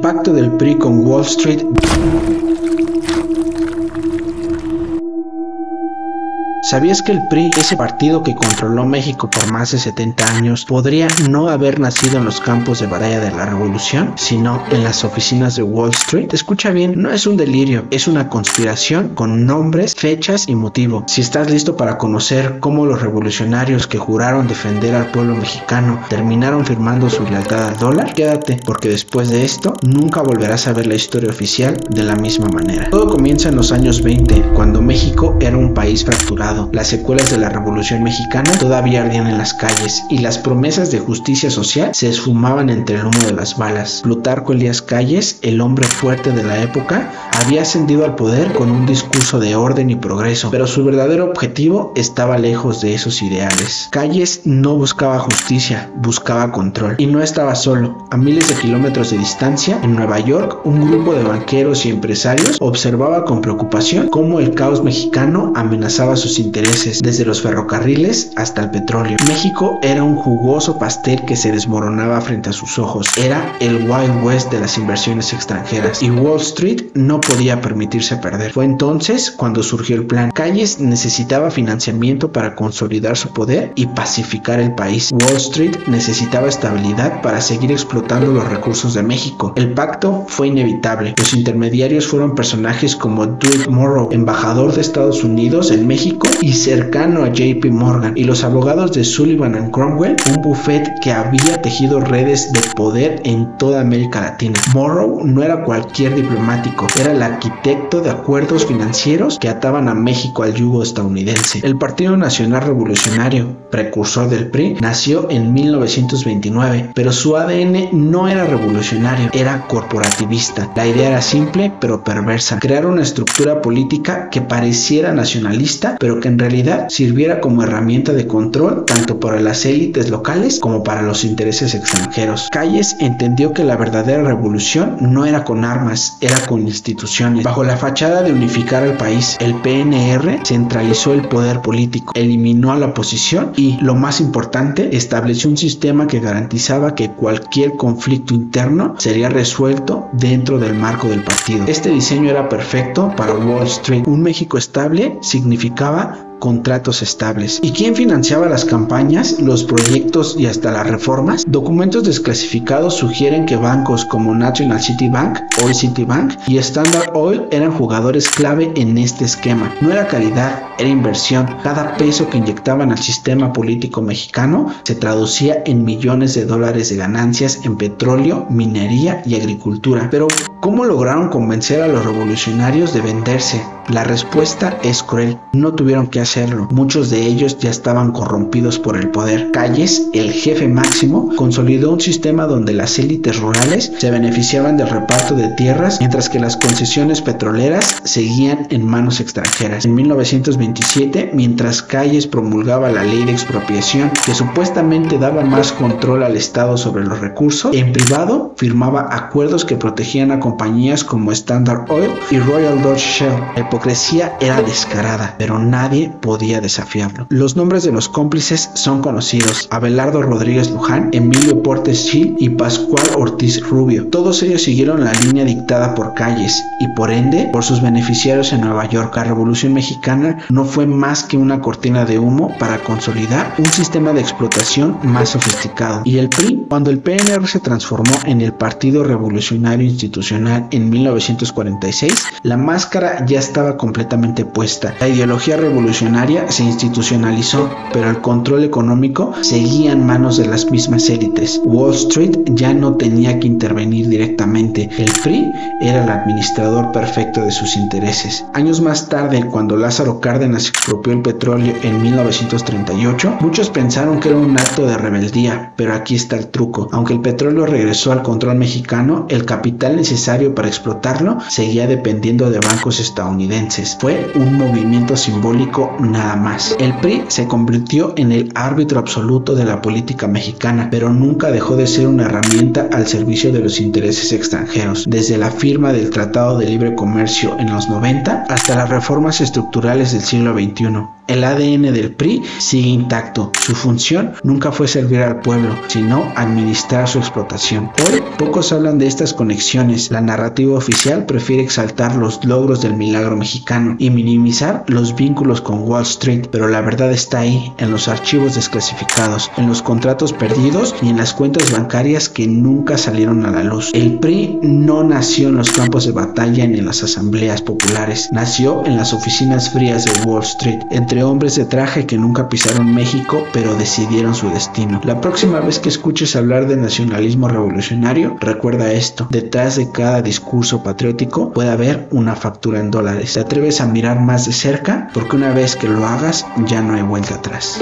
pacto del PRI con Wall Street. ¿Sabías que el PRI, ese partido que controló México por más de 70 años, podría no haber nacido en los campos de batalla de la Revolución, sino en las oficinas de Wall Street? Escucha bien, no es un delirio, es una conspiración con nombres, fechas y motivo. Si estás listo para conocer cómo los revolucionarios que juraron defender al pueblo mexicano terminaron firmando su lealtad al dólar, quédate, porque después de esto nunca volverás a ver la historia oficial de la misma manera. Todo comienza en los años 20, cuando México era un país fracturado. Las secuelas de la Revolución Mexicana todavía ardían en las calles y las promesas de justicia social se esfumaban entre el humo de las balas. Plutarco Elías Calles, el hombre fuerte de la época, había ascendido al poder con un discurso de orden y progreso, pero su verdadero objetivo estaba lejos de esos ideales. Calles no buscaba justicia, buscaba control. Y no estaba solo. A miles de kilómetros de distancia, en Nueva York, un grupo de banqueros y empresarios observaba con preocupación cómo el caos mexicano amenazaba sus intereses, desde los ferrocarriles hasta el petróleo. México era un jugoso pastel que se desmoronaba frente a sus ojos. Era el Wild West de las inversiones extranjeras y Wall Street no podía permitirse perder. Fue entonces cuando surgió el plan. Calles necesitaba financiamiento para consolidar su poder y pacificar el país. Wall Street necesitaba estabilidad para seguir explotando los recursos de México. El pacto fue inevitable. Los intermediarios fueron personajes como Dwight Morrow, embajador de Estados Unidos en México y cercano a JP Morgan, y los abogados de Sullivan and Cromwell, un buffet que había tejido redes de poder en toda América Latina. Morrow no era cualquier diplomático, era el arquitecto de acuerdos financieros que ataban a México al yugo estadounidense. El Partido Nacional Revolucionario, precursor del PRI, nació en 1929, pero su ADN no era revolucionario, era corporativista. La idea era simple pero perversa: crear una estructura política que pareciera nacionalista, pero que en realidad sirviera como herramienta de control tanto para las élites locales como para los intereses extranjeros. Calles entendió que la verdadera revolución no era con armas, era con instituciones. Bajo la fachada de unificar al país, el PNR centralizó el poder político, eliminó a la oposición y, lo más importante, estableció un sistema que garantizaba que cualquier conflicto interno sería resuelto dentro del marco del partido. Este diseño era perfecto para Wall Street. Un México estable significaba contratos estables. ¿Y quién financiaba las campañas, los proyectos y hasta las reformas? Documentos desclasificados sugieren que bancos como National City Bank, hoy Citibank, y Standard Oil eran jugadores clave en este esquema. No era caridad, era inversión. Cada peso que inyectaban al sistema político mexicano se traducía en millones de dólares de ganancias en petróleo, minería y agricultura. Pero, ¿cómo lograron convencer a los revolucionarios de venderse? La respuesta es cruel. No tuvieron que hacerlo. Muchos de ellos ya estaban corrompidos por el poder. Calles, el jefe máximo, consolidó un sistema donde las élites rurales se beneficiaban del reparto de tierras, mientras que las concesiones petroleras seguían en manos extranjeras. En 1927, mientras Calles promulgaba la ley de expropiación, que supuestamente daba más control al Estado sobre los recursos, en privado firmaba acuerdos que protegían a compañías como Standard Oil y Royal Dutch Shell. La hipocresía era descarada, pero nadie podía desafiarlo. Los nombres de los cómplices son conocidos: Abelardo Rodríguez Luján, Emilio Portes Gil y Pascual Ortiz Rubio. Todos ellos siguieron la línea dictada por Calles y, por ende, por sus beneficiarios en Nueva York. La Revolución Mexicana no fue más que una cortina de humo para consolidar un sistema de explotación más sofisticado. ¿Y el PRI? Cuando el PNR se transformó en el Partido Revolucionario Institucional en 1946, la máscara ya estaba completamente puesta. La ideología revolucionaria se institucionalizó, pero el control económico seguía en manos de las mismas élites. Wall Street ya no tenía que intervenir directamente. El PRI era el administrador perfecto de sus intereses. Años más tarde, cuando Lázaro Cárdenas expropió el petróleo en 1938, muchos pensaron que era un acto de rebeldía, pero aquí está el truco. Aunque el petróleo regresó al control mexicano, el capital necesario para explotarlo seguía dependiendo de bancos estadounidenses. Fue un movimiento simbólico nada más. El PRI se convirtió en el árbitro absoluto de la política mexicana, pero nunca dejó de ser una herramienta al servicio de los intereses extranjeros. Desde la firma del Tratado de Libre Comercio en los 90 hasta las reformas estructurales del siglo XXI. El ADN del PRI sigue intacto. Su función nunca fue servir al pueblo, sino administrar su explotación. Hoy pocos hablan de estas conexiones. La narrativa oficial prefiere exaltar los logros del milagro mexicano y minimizar los vínculos con Wall Street, pero la verdad está ahí, en los archivos desclasificados, en los contratos perdidos y en las cuentas bancarias que nunca salieron a la luz. El PRI no nació en los campos de batalla ni en las asambleas populares. Nació en las oficinas frías de Wall Street, entre hombres de traje que nunca pisaron México, pero decidieron su destino. La próxima vez que escuches hablar de nacionalismo revolucionario, recuerda esto: detrás de cada discurso patriótico puede haber una factura en dólares. ¿Te atreves a mirar más de cerca? Porque una vez que lo hagas, ya no hay vuelta atrás.